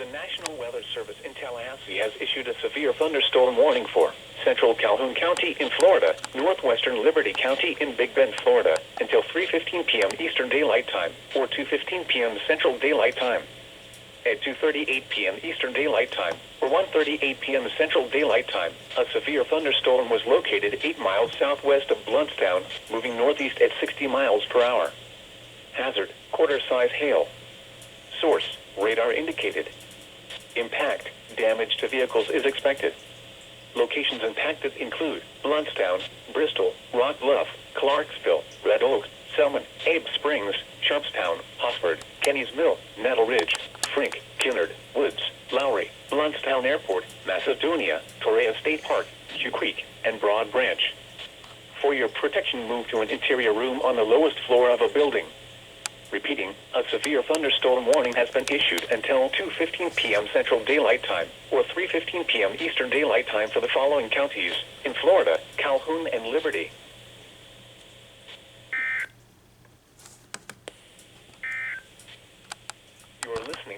The National Weather Service in Tallahassee has issued a severe thunderstorm warning for central Calhoun County in Florida, northwestern Liberty County in Big Bend, Florida, until 3:15 p.m. Eastern Daylight Time or 2:15 p.m. Central Daylight Time. At 2:38 p.m. Eastern Daylight Time or 1:38 p.m. Central Daylight Time, a severe thunderstorm was located 8 miles southwest of Blountstown, moving northeast at 60 miles per hour. Hazard, quarter-size hail. Source, radar indicated. Impact, damage to vehicles is expected. Locations impacted include Blountstown, Bristol, Rock Bluff, Clarksville, Red Oak, Selman, Abe Springs, Sharpstown, Hosford, Kenny's Mill, Nettle Ridge, Frink, Kinnard, Woods, Lowry, Blountstown Airport, Macedonia, Torreya State Park, Hugh Creek, and Broad Branch. For your protection, move to an interior room on the lowest floor of a building. Repeating, a severe thunderstorm warning has been issued until 2:15 p.m. Central Daylight Time or 3:15 p.m. Eastern Daylight Time for the following counties in Florida: Calhoun and Liberty.